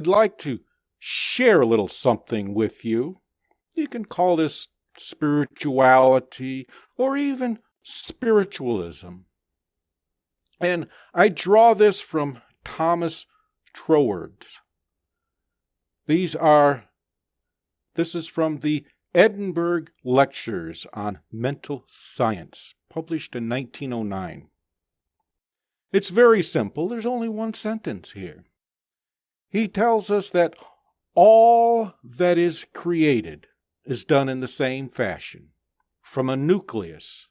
I'd like to share a little something with you. You can call this spirituality or even spiritualism. And I draw this from Thomas Troward's. This is from the Edinburgh Lectures on Mental Science, published in 1909. It's very simple. There's only one sentence here. He tells us that all that is created is done in the same fashion, from a nucleus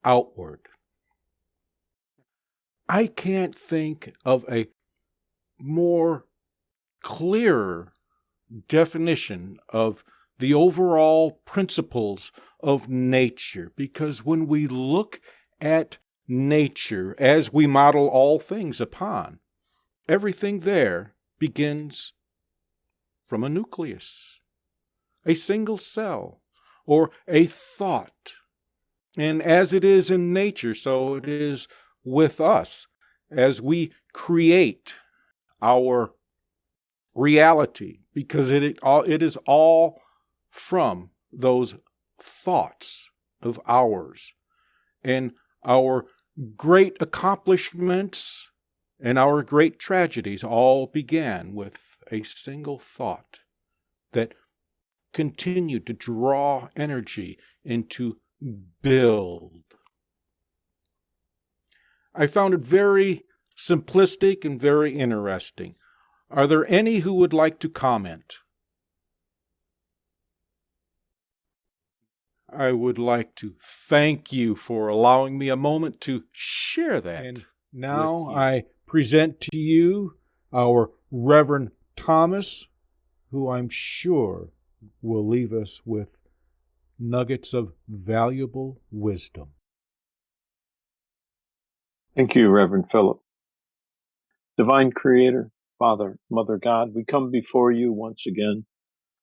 outward. I can't think of a more clearer definition of the overall principles of nature, because when we look at nature as we model all things upon, everything there begins from a nucleus, a single cell, or a thought. And as it is in nature, so it is with us as we create our reality, because it is all from those thoughts of ours. And our great accomplishments and our great tragedies all began with a single thought that continued to draw energy and to build. I found it very simplistic and very interesting. Are there any who would like to comment? I would like to thank you for allowing me a moment to share that. And now I present to you our Reverend Thomas, who I'm sure will leave us with nuggets of valuable wisdom. Thank you, Reverend Philip. Divine Creator, Father, Mother God, we come before you once again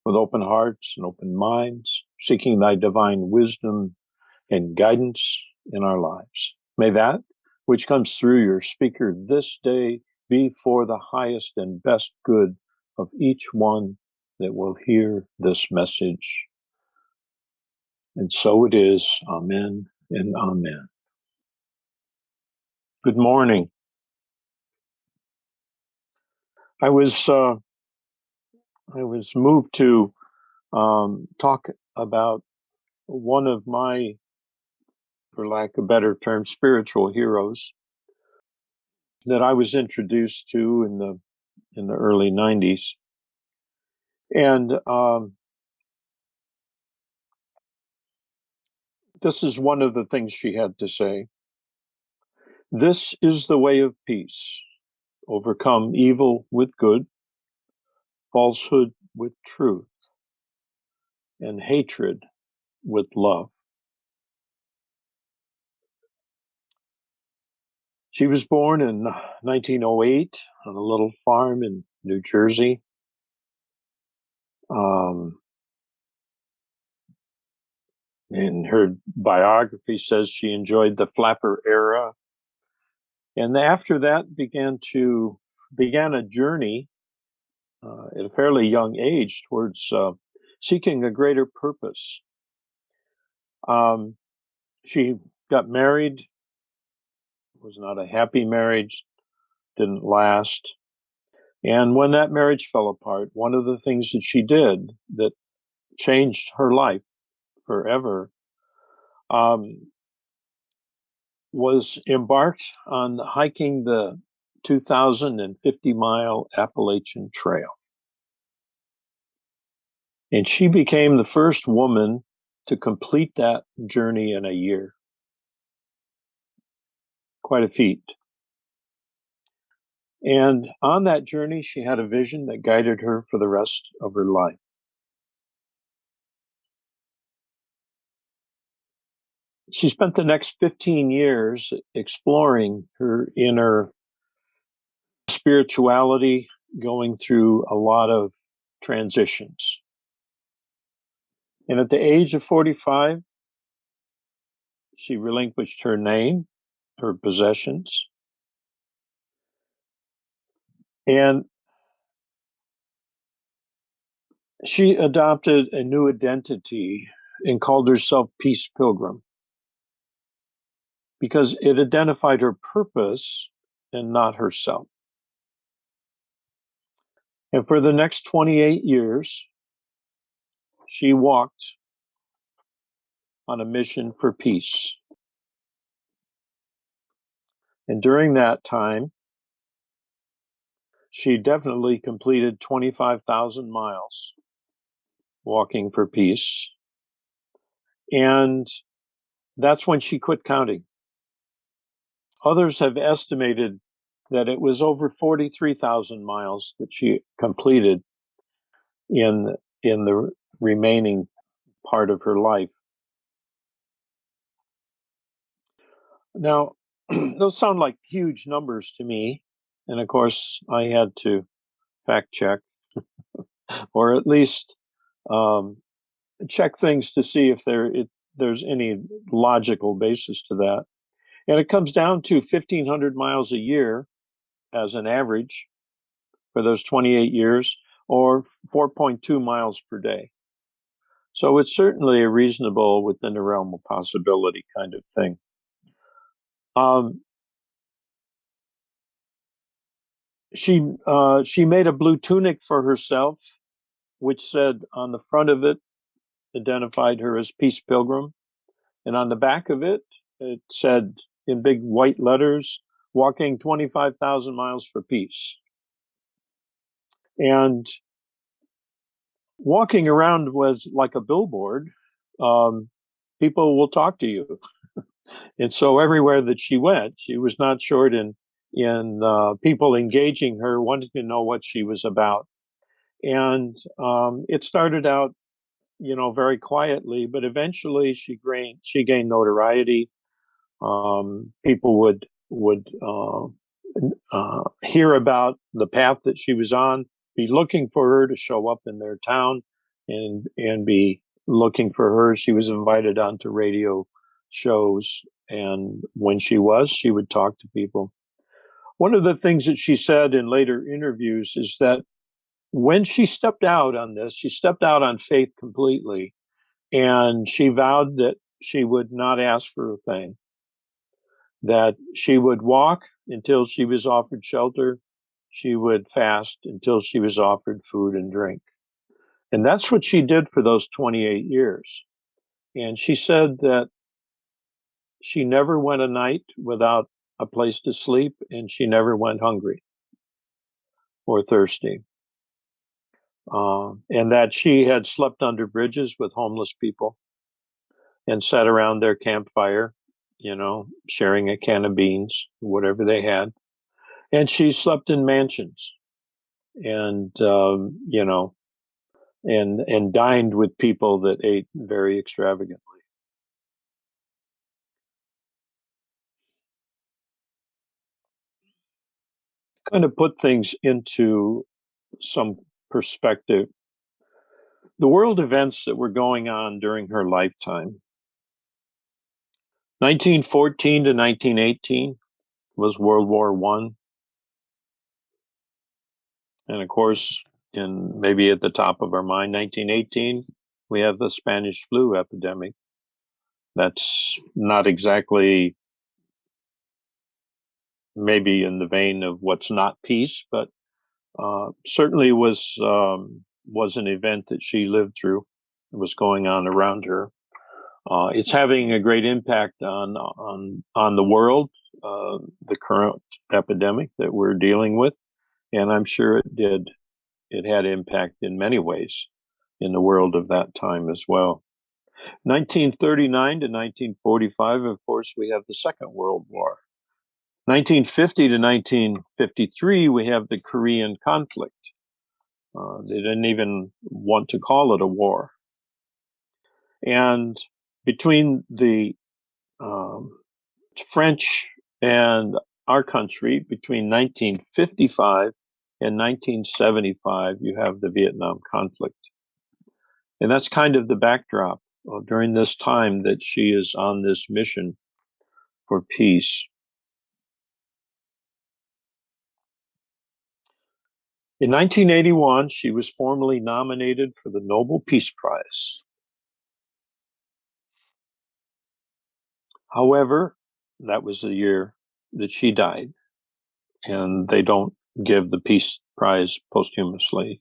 with open hearts and open minds, seeking thy divine wisdom and guidance in our lives. May that which comes through your speaker this day be for the highest and best good of each one that will hear this message. And so it is. Amen and amen. Good morning. I was moved to talk about one of my, for lack of a better term, spiritual heroes that I was introduced to in the early 90s. And this is one of the things she had to say. This is the way of peace. Overcome evil with good, falsehood with truth, and hatred with love. She was born in 1908 on a little farm in New Jersey. And her biography says she enjoyed the flapper era. And after that began a journey at a fairly young age towards seeking a greater purpose. She got married. It was not a happy marriage, didn't last. And when that marriage fell apart, one of the things that she did that changed her life forever was embarked on hiking the 2,050-mile Appalachian Trail. And she became the first woman to complete that journey in a year. Quite a feat. And on that journey, she had a vision that guided her for the rest of her life. She spent the next 15 years exploring her inner spirituality, going through a lot of transitions. And at the age of 45, she relinquished her name, her possessions. And She adopted a new identity and called herself Peace Pilgrim because it identified her purpose and not herself. And for the next 28 years, she walked on a mission for peace. And during that time, she definitely completed 25,000 miles walking for peace. And that's when she quit counting. Others have estimated that it was over 43,000 miles that she completed in the remaining part of her life. Now, those sound like huge numbers to me. And of course, I had to fact check or at least check things to see if there's any logical basis to that. And it comes down to 1,500 miles a year as an average for those 28 years, or 4.2 miles per day. So it's certainly a reasonable, within the realm of possibility kind of thing. She made a blue tunic for herself, which said on the front of it, identified her as Peace Pilgrim, and on the back of it, it said in big white letters, walking 25,000 miles for peace. And walking around was like a billboard. People will talk to you. And so everywhere that she went, she was not short in people engaging her, wanting to know what she was about. And it started out, very quietly, but eventually she gained notoriety. People would hear about the path that she was on, be looking for her to show up in their town, and be looking for her. She was invited onto radio shows, and when she would talk to people. One of the things that she said in later interviews is that when she stepped out on this, she stepped out on faith completely, and she vowed that she would not ask for a thing, that she would walk until she was offered shelter. She would fast until she was offered food and drink. And that's what she did for those 28 years. And she said that she never went a night without a place to sleep, and she never went hungry or thirsty. And that she had slept under bridges with homeless people and sat around their campfire, sharing a can of beans, whatever they had. And she slept in mansions and, and dined with people that ate very extravagantly. Kind of put things into some perspective. The world events that were going on during her lifetime, 1914 to 1918 was World War I. And of course, in maybe at the top of our mind, 1918, we have the Spanish flu epidemic. That's not exactly maybe in the vein of what's not peace, but certainly was an event that she lived through. It was going on around her. It's having a great impact on the world, the current epidemic that we're dealing with, and I'm sure it did. It had impact in many ways in the world of that time as well. 1939 to 1945, of course, we have the Second World War. 1950 to 1953, we have the Korean conflict. They didn't even want to call it a war. And between the French and our country, between 1955 and 1975, you have the Vietnam conflict. And that's kind of the backdrop during this time that she is on this mission for peace. In 1981, she was formally nominated for the Nobel Peace Prize. However, that was the year that she died, and they don't give the Peace Prize posthumously.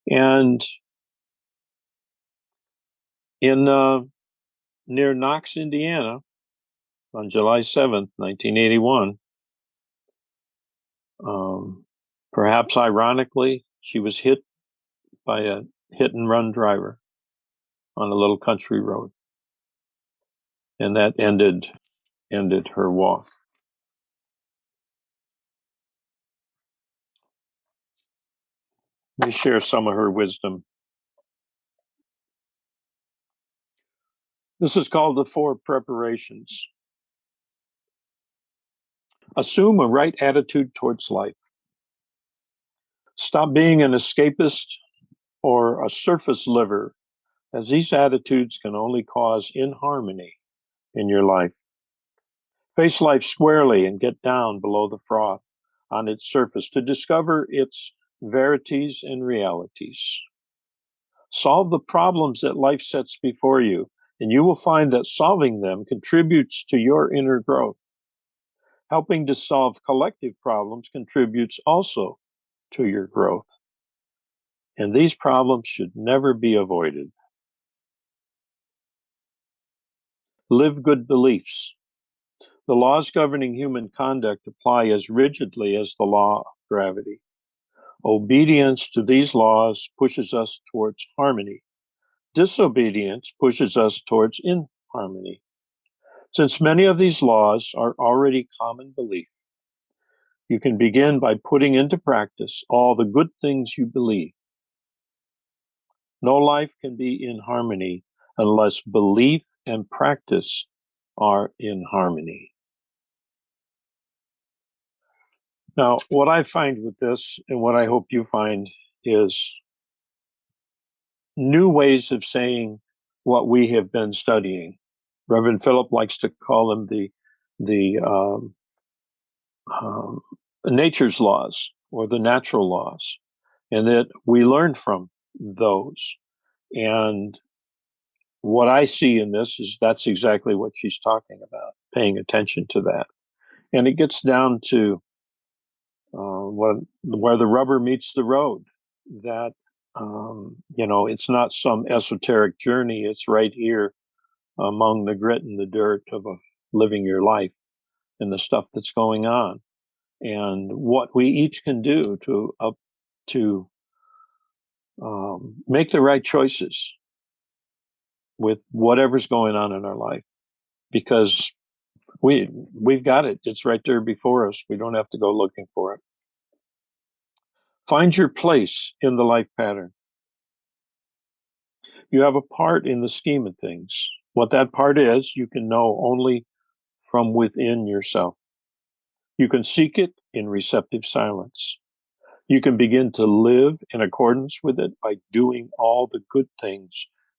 And in near Knox, Indiana, on July 7th, 1981, perhaps ironically, she was hit by a hit-and-run driver on a little country road, and that ended her walk. Let me share some of her wisdom. This is called the 4 preparations. Assume a right attitude towards life. Stop being an escapist or a surface liver, as these attitudes can only cause inharmony in your life. Face life squarely and get down below the froth on its surface to discover its verities and realities. Solve the problems that life sets before you, and you will find that solving them contributes to your inner growth. Helping to solve collective problems contributes also to your growth. And these problems should never be avoided. Live good beliefs. The laws governing human conduct apply as rigidly as the law of gravity. Obedience to these laws pushes us towards harmony. Disobedience pushes us towards inharmony. Since many of these laws are already common belief, you can begin by putting into practice all the good things you believe. No life can be in harmony unless belief and practice are in harmony. Now, what I find with this, and what I hope you find, is new ways of saying what we have been studying. Reverend Philip likes to call them the nature's laws or the natural laws, and that we learn from those. And what I see in this is that's exactly what she's talking about, paying attention to that. And it gets down to where the rubber meets the road, that, it's not some esoteric journey. It's right here among the grit and the dirt of living your life and the stuff that's going on, and what we each can do to make the right choices with whatever's going on in our life, because we've got it. It's right there before us. We don't have to go looking for it. Find your place in the life pattern. You have a part in the scheme of things. What that part is, you can know only from within yourself. You can seek it in receptive silence. You can begin to live in accordance with it by doing all the good things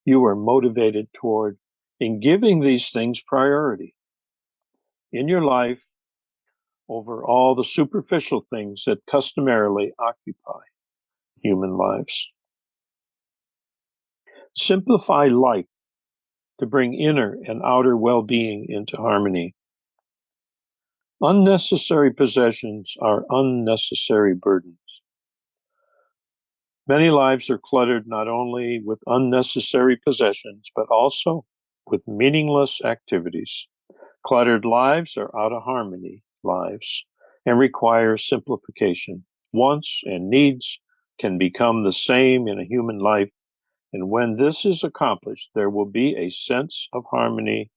you are motivated toward, in giving these things priority in your life over all the superficial things that customarily occupy human lives. Simplify life to bring inner and outer well-being into harmony. Unnecessary possessions are unnecessary burdens. Many lives are cluttered not only with unnecessary possessions, but also with meaningless activities. Cluttered lives are out of harmony lives and require simplification. Wants and needs can become the same in a human life, and when this is accomplished, there will be a sense of harmony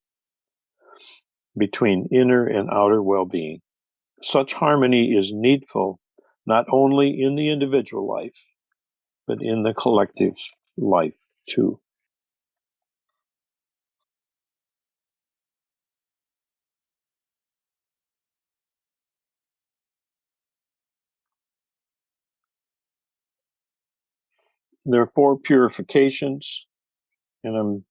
between inner and outer well-being. Such harmony is needful not only in the individual life, but in the collective life too. There are 4 purifications, and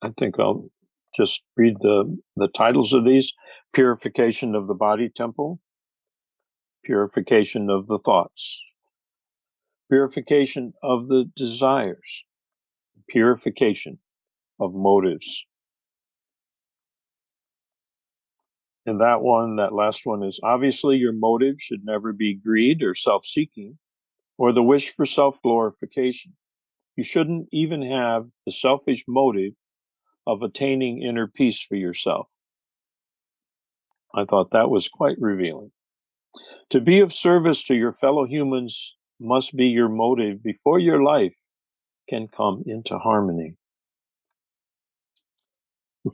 I think I'll just read the titles of these. Purification of the body temple, purification of the thoughts, purification of the desires, purification of motives. And that last one is obviously your motive should never be greed or self-seeking or the wish for self-glorification. You shouldn't even have the selfish motive of attaining inner peace for yourself. I thought that was quite revealing. To be of service to your fellow humans must be your motive before your life can come into harmony.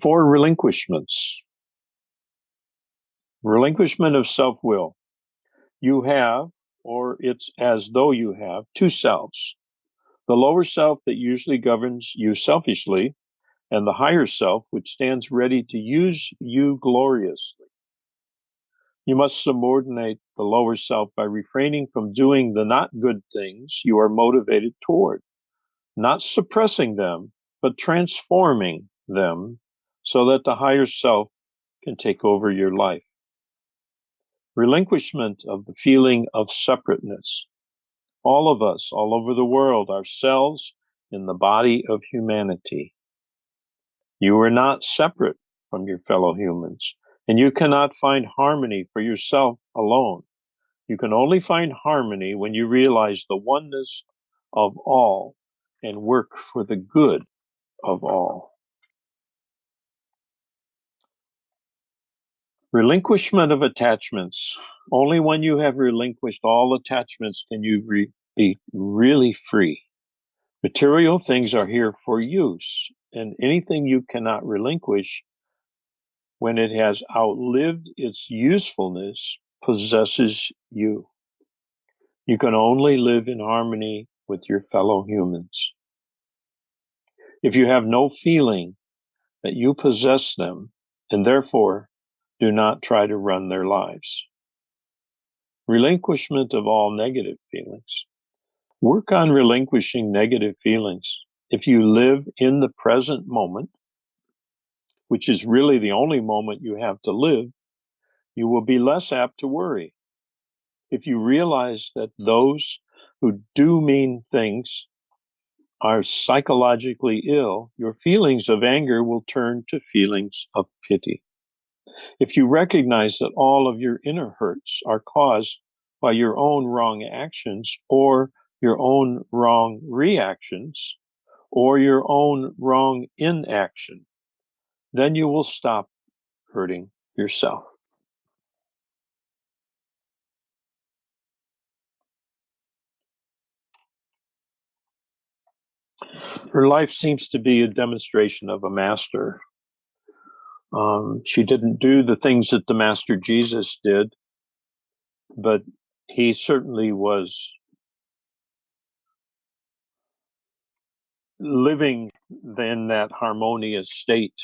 4 relinquishments. Relinquishment of self-will. You have, or it's as though you have, 2 selves. The lower self that usually governs you selfishly, and the higher self which stands ready to use you gloriously. You must subordinate the lower self by refraining from doing the not good things you are motivated toward, not suppressing them, but transforming them so that the higher self can take over your life. Relinquishment of the feeling of separateness. All of us, all over the world, are cells in the body of humanity. You are not separate from your fellow humans, and you cannot find harmony for yourself alone. You can only find harmony when you realize the oneness of all and work for the good of all. Relinquishment of attachments. Only when you have relinquished all attachments can you be really free. Material things are here for use, and anything you cannot relinquish when it has outlived its usefulness possesses you. You can only live in harmony with your fellow humans. If you have no feeling that you possess them, and therefore do not try to run their lives. Relinquishment of all negative feelings. Work on relinquishing negative feelings. If you live in the present moment, which is really the only moment you have to live, you will be less apt to worry. If you realize that those who do mean things are psychologically ill, your feelings of anger will turn to feelings of pity. If you recognize that all of your inner hurts are caused by your own wrong actions or your own wrong reactions or your own wrong inaction, then you will stop hurting yourself. Her life seems to be a demonstration of a master. She didn't do the things that the Master Jesus did, but he certainly was living in that harmonious state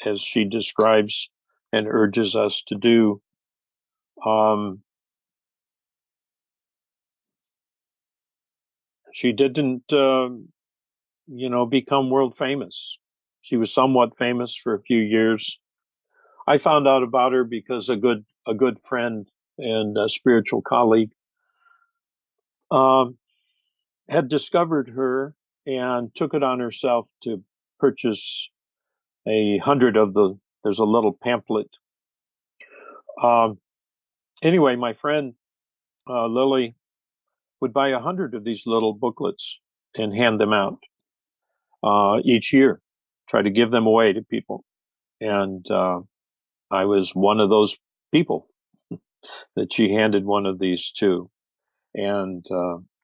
as she describes and urges us to do. She didn't, become world famous. She was somewhat famous for a few years. I found out about her because a good friend and a spiritual colleague had discovered her and took it on herself to purchase 100 of there's a little pamphlet. Anyway, my friend Lily would buy 100 of these little booklets and hand them out each year, try to give them away to people. And I was one of those people that she handed one of these to. And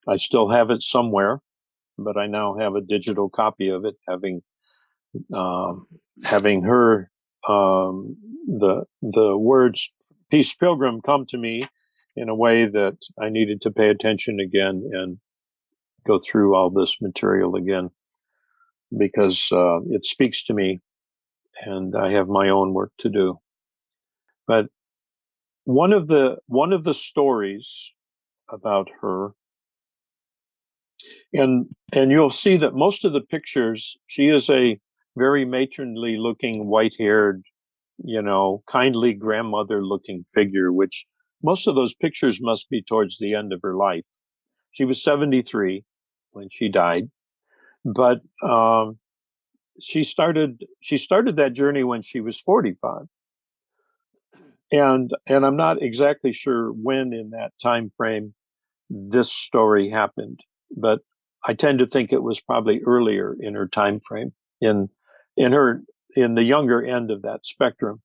I still have it somewhere, but I now have a digital copy of it, having her the words Peace Pilgrim come to me in a way that I needed to pay attention again and go through all this material again, because it speaks to me and I have my own work to do. But one of the stories about her, and you'll see that most of the pictures, she is a very matronly looking, white-haired, kindly grandmother looking figure, which most of those pictures must be towards the end of her life. She was 73 when she died, but she started that journey when she was 45. And I'm not exactly sure when in that time frame this story happened, but I tend to think it was probably earlier in her time frame, in the younger end of that spectrum.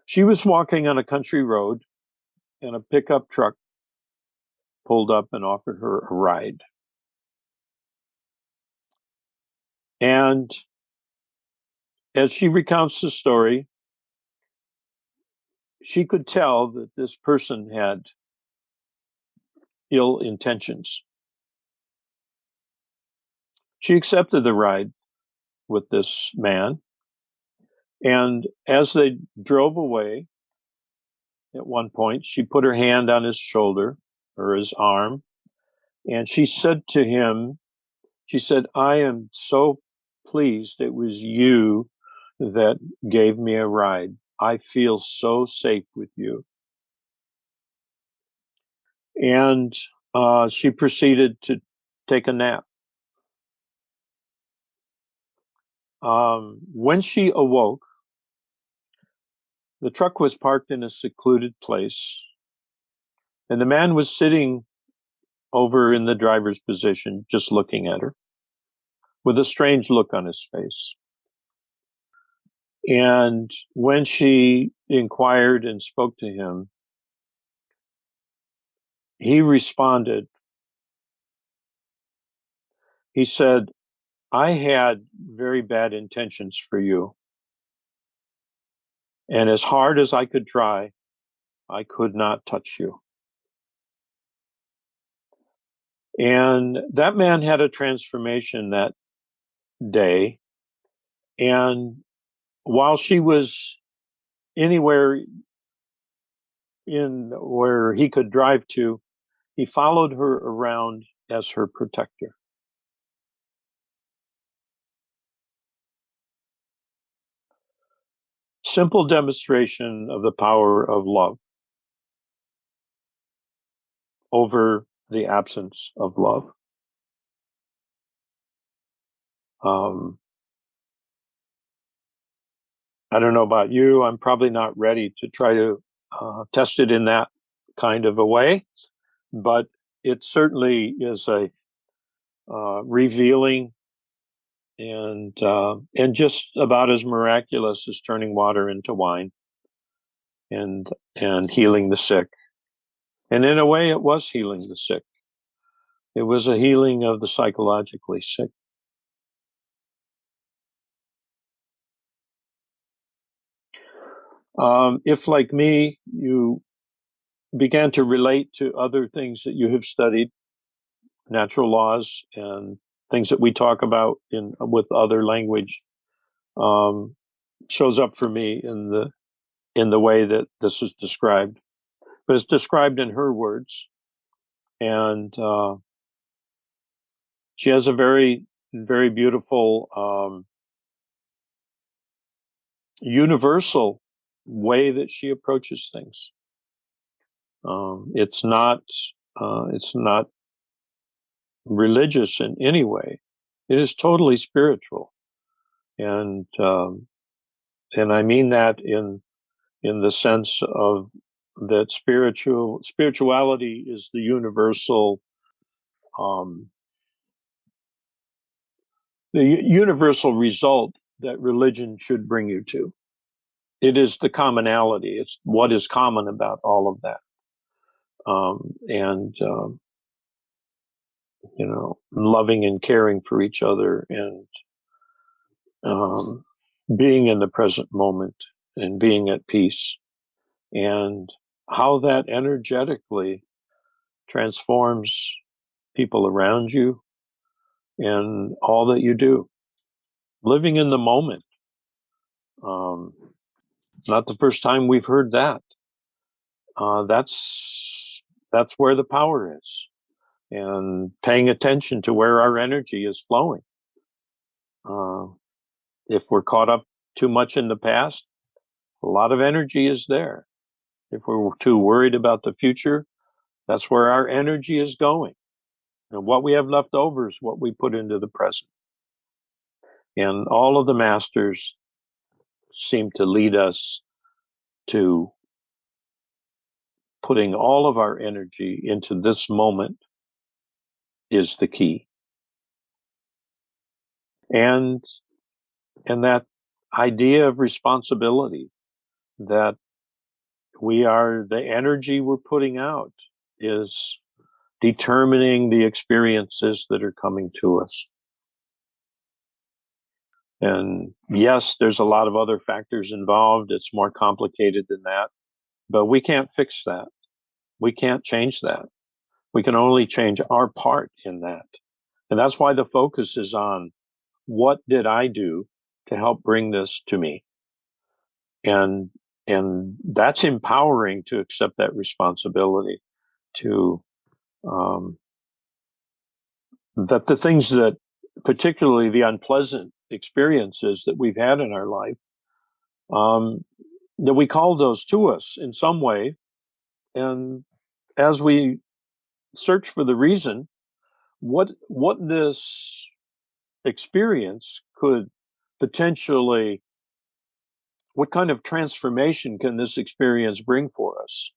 She was walking on a country road, and a pickup truck pulled up and offered her a ride. And as she recounts the story, she could tell that this person had ill intentions. She accepted the ride with this man, and as they drove away, at one point, she put her hand on his shoulder or his arm, and she said to him, she said, "I am so pleased it was you that gave me a ride. I feel so safe with you." And she proceeded to take a nap. When she awoke, the truck was parked in a secluded place, and the man was sitting over in the driver's position, just looking at her with a strange look on his face. And when she inquired and spoke to him, he responded. He said, "I had very bad intentions for you. And as hard as I could try, I could not touch you." And that man had a transformation that day. And while she was anywhere in where he could drive to, he followed her around as her protector. Simple demonstration of the power of love over the absence of love. I don't know about you. I'm probably not ready to try to test it in that kind of a way, but it certainly is a revealing and just about as miraculous as turning water into wine and healing the sick. And in a way, it was healing the sick. It was a healing of the psychologically sick. If, like me, you began to relate to other things that you have studied, natural laws and things that we talk about with other language, shows up for me in the way that this is described. But it's described in her words, and she has a very, very beautiful universal way that she approaches things. It's not religious in any way. It is totally spiritual, and I mean that in the sense of that spirituality is the universal um, result that religion should bring you to. It is the commonality. It's what is common about all of that. And loving and caring for each other, and being in the present moment and being at peace, and how that energetically transforms people around you and all that you do. Living in the moment. Not the first time we've heard that. That's where the power is, and paying attention to where our energy is flowing. If we're caught up too much in the past, a lot of energy is there. If we're too worried about the future, that's where our energy is going. And what we have left over is what we put into the present. And all of the masters seem to lead us to putting all of our energy into this moment is the key. And that idea of responsibility, that the energy we're putting out is determining the experiences that are coming to us. And yes, there's a lot of other factors involved. It's more complicated than that, but we can't fix that. We can't change that. We can only change our part in that. And that's why the focus is on what did I do to help bring this to me? And that's empowering to accept that responsibility, to that the things that, particularly the unpleasant experiences that we've had in our life, that we call those to us in some way. And as we search for the reason, what this experience could potentially, what kind of transformation can this experience bring for us?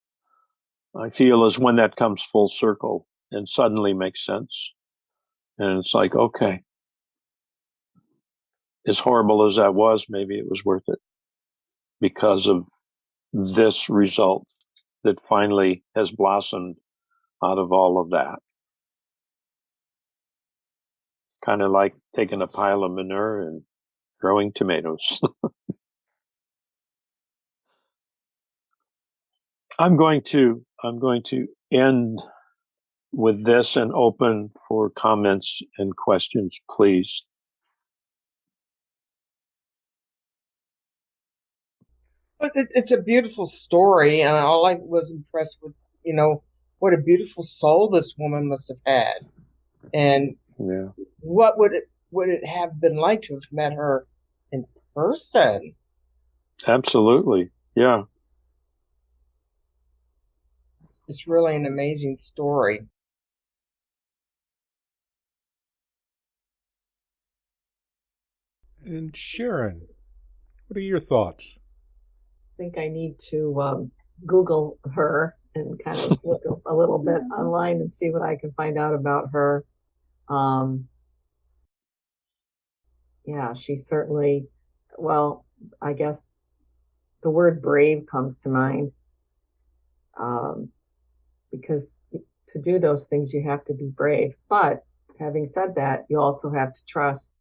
I feel is when that comes full circle and suddenly makes sense. And it's like, okay, as horrible as that was, maybe it was worth it because of this result that finally has blossomed out of all of that. Kind of like taking a pile of manure and growing tomatoes. I'm going to end with this and open for comments and questions, please. But it's a beautiful story, and all I was impressed with, what a beautiful soul this woman must have had, and Yeah, what would it have been like to have met her in person? absolutely. Yeah. It's really an amazing story. And Sharon, what are your thoughts? I think I need to Google her and kind of look a little bit online and see what I can find out about her. Yeah, she certainly, well, I guess the word brave comes to mind, because to do those things, you have to be brave. But having said that, you also have to trust.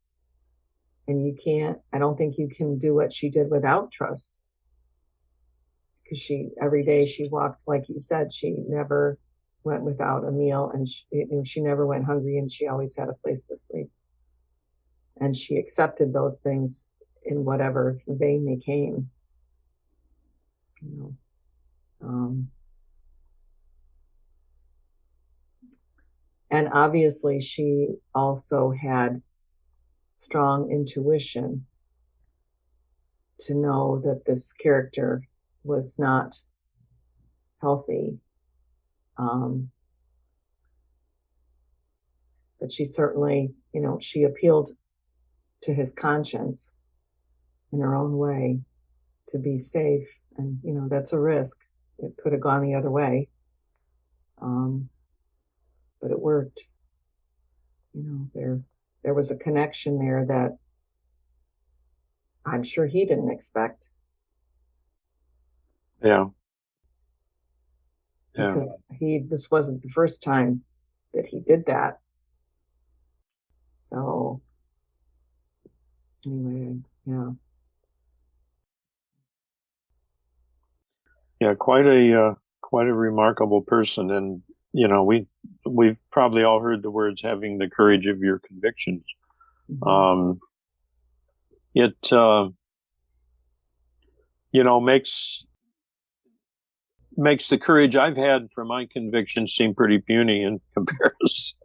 And I don't think you can do what she did without trust. Because every day she walked, like you said, she never went without a meal, and she never went hungry, and she always had a place to sleep. And she accepted those things in whatever vein they came. And obviously she also had strong intuition to know that this character was not healthy. But she certainly, she appealed to his conscience in her own way to be safe. And, that's a risk. It could have gone the other way. But it worked. There was a connection there that I'm sure he didn't expect. Yeah. Because this wasn't the first time that he did that. So anyway, yeah. Yeah, quite a remarkable person. And we've probably all heard the words having the courage of your convictions. Mm-hmm. It makes the courage I've had for my convictions seem pretty puny in comparison.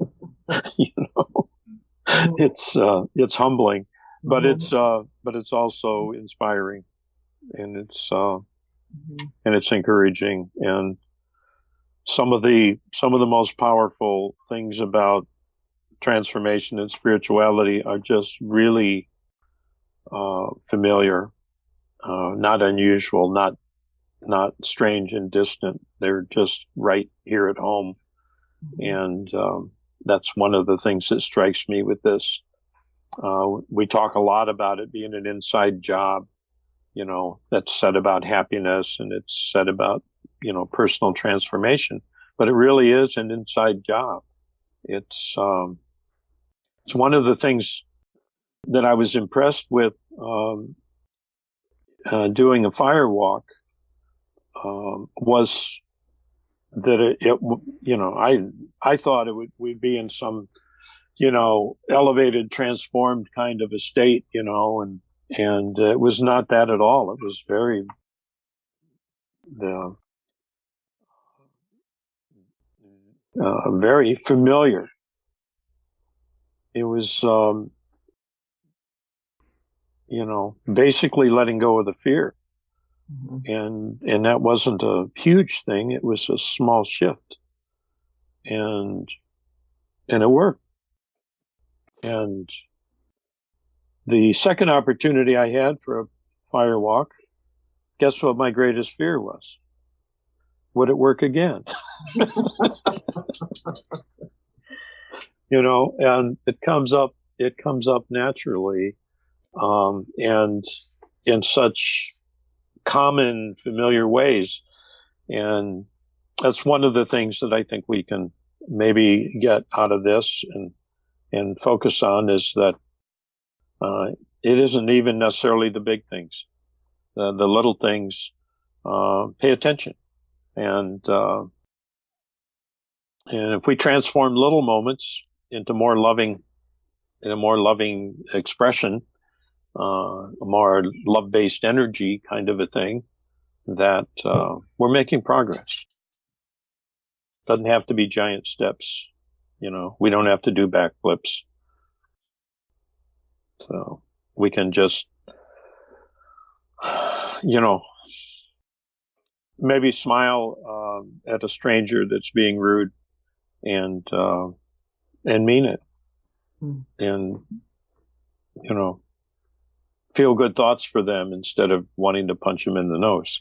It's humbling, but it's also inspiring, and it's and it's encouraging. And some of the most powerful things about transformation and spirituality are just really familiar, not unusual, not strange and distant. They're just right here at home. And that's one of the things that strikes me with this. We talk a lot about it being an inside job, that's said about happiness and it's said about, personal transformation, but it really is an inside job. It's one of the things that I was impressed with doing a fire walk was that I thought we'd be in some, elevated, transformed kind of a state, and it was not that at all. It was very very familiar. It was, basically letting go of the fear. And that wasn't a huge thing. It was a small shift, and it worked. And the second opportunity I had for a fire walk, guess what my greatest fear was? Would it work again? And it comes up naturally, and in such common, familiar ways. And that's one of the things that I think we can maybe get out of this and focus on, is that it isn't even necessarily the big things. The little things, pay attention. And if we transform little moments into in a more loving expression, a more love-based energy kind of a thing, that we're making progress. Doesn't have to be giant steps. We don't have to do backflips. So we can just, maybe smile at a stranger that's being rude, and mean it, and feel good thoughts for them instead of wanting to punch them in the nose.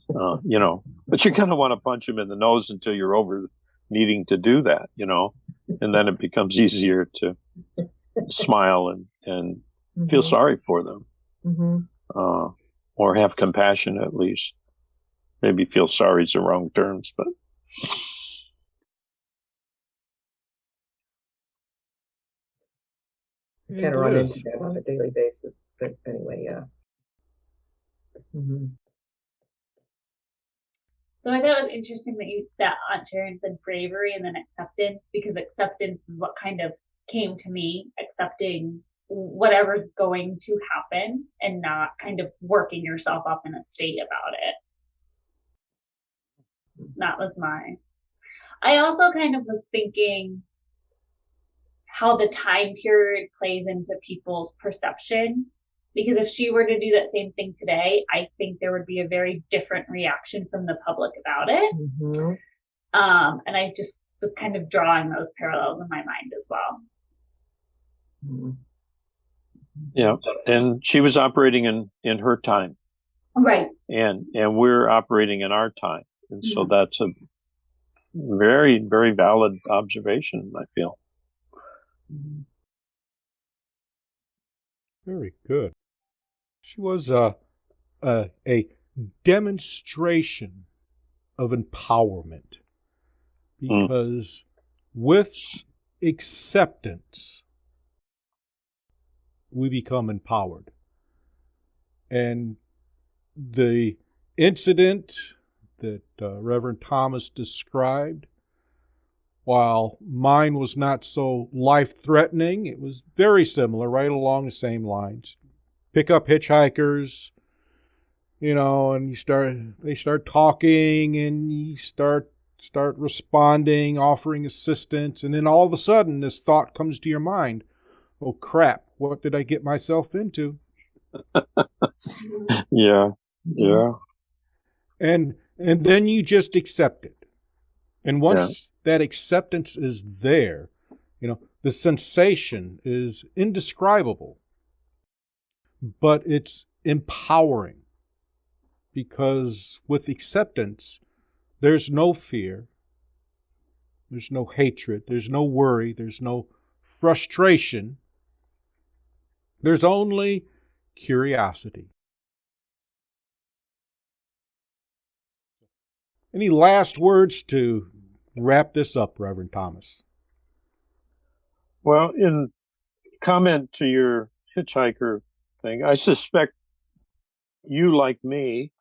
But you're gonna want to punch them in the nose until you're over needing to do that, and then it becomes easier to smile and feel sorry for them, or have compassion at least. Maybe feel sorry is the wrong terms, but. You kind of run into that on a daily basis. But anyway, yeah. So I thought it was interesting that Aunt Sharon said bravery and then acceptance, because acceptance is what kind of came to me, accepting whatever's going to happen and not kind of working yourself up in a state about it. That was mine. I also kind of was thinking how the time period plays into people's perception. Because if she were to do that same thing today, I think there would be a very different reaction from the public about it. And I just was kind of drawing those parallels in my mind as well. Yeah, and she was operating in her time. Right. And we're operating in our time. And so that's a very, very valid observation, I feel. Very good. She was a demonstration of empowerment, because with acceptance, we become empowered. And the incident that Reverend Thomas described, while mine was not so life-threatening, it was very similar, right along the same lines. Pick up hitchhikers, and they start talking, and you start responding, offering assistance, and then all of a sudden this thought comes to your mind, oh crap, what did I get myself into? Yeah. And then you just accept it. And once that acceptance is there, the sensation is indescribable, but it's empowering, because with acceptance, there's no fear, there's no hatred, there's no worry, there's no frustration. There's only curiosity. Any last words to wrap this up, Reverend Thomas? Well, in comment to your hitchhiker thing, I suspect you, like me,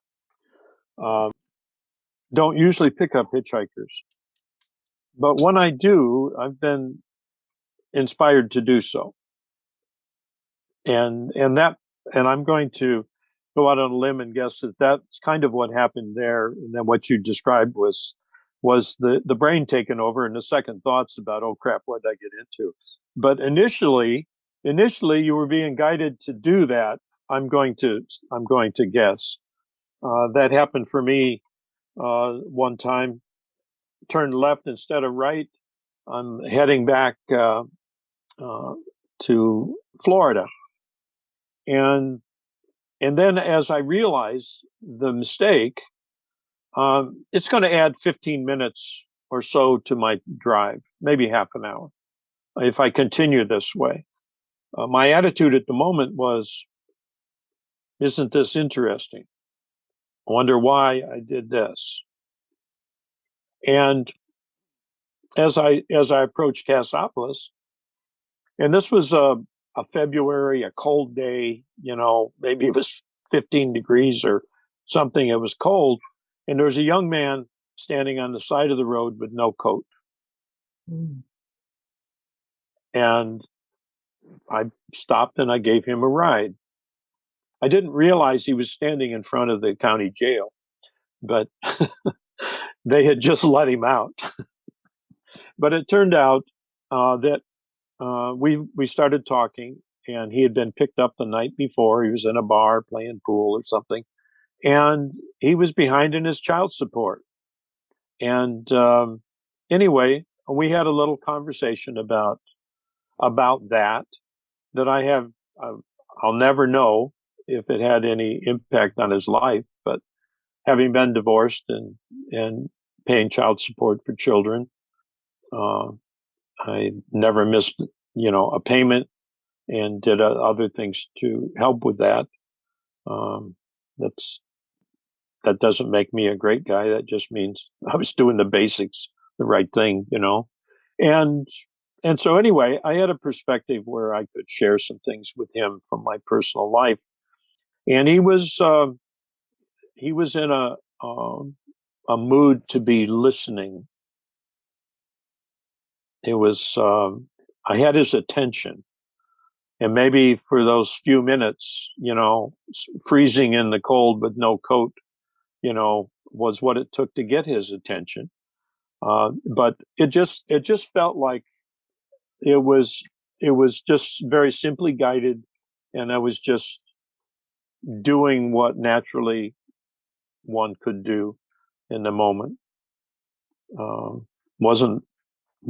don't usually pick up hitchhikers. But when I do, I've been inspired to do so. And I'm going to go out on a limb and guess that that's kind of what happened there. And then what you described was the brain taken over and the second thoughts about, oh crap, what did I get into? But initially you were being guided to do that. I'm going to guess that happened for me one time. Turned left instead of right. I'm heading back to Florida, and then as I realize the mistake, it's going to add 15 minutes or so to my drive, maybe half an hour, if I continue this way. My attitude at the moment was, isn't this interesting? I wonder why I did this. And as I approached Cassopolis, and this was a February, a cold day, maybe it was 15 degrees or something. It was cold. And there was a young man standing on the side of the road with no coat. Mm. And I stopped and I gave him a ride. I didn't realize he was standing in front of the county jail, but they had just let him out. But it turned out that we started talking, and he had been picked up the night before. He was in a bar playing pool or something, and he was behind in his child support. And anyway, we had a little conversation about that I'll never know if it had any impact on his life. But having been divorced and paying child support for children, I never missed a payment, and did other things to help with that. That doesn't make me a great guy. That just means I was doing the basics, the right thing, And so anyway, I had a perspective where I could share some things with him from my personal life, and he was in a mood to be listening. It was I had his attention. And maybe for those few minutes, freezing in the cold with no coat, was what it took to get his attention. But it just felt like it was just very simply guided, and I was just doing what naturally one could do in the moment. Wasn't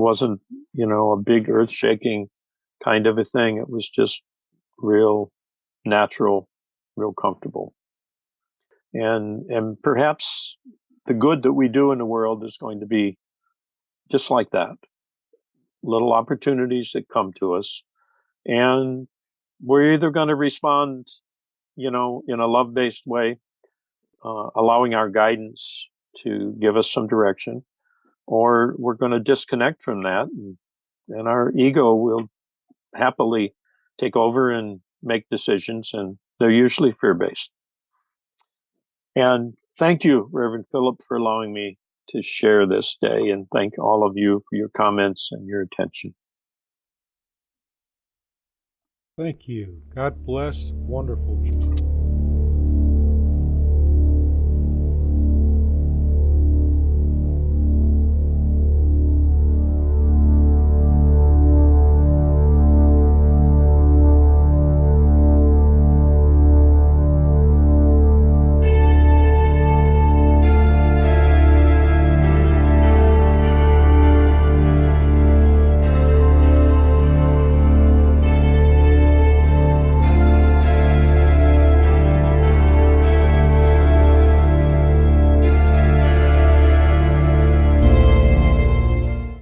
a big earth shaking kind of a thing. It was just real natural, real comfortable. And perhaps the good that we do in the world is going to be just like that. Little opportunities that come to us, and we're either going to respond, in a love-based way, allowing our guidance to give us some direction, or we're going to disconnect from that, and our ego will happily take over and make decisions, and they're usually fear-based. And thank you, Reverend Philip, for allowing me to share this day, and thank all of you for your comments and your attention. Thank you. God bless. Wonderful.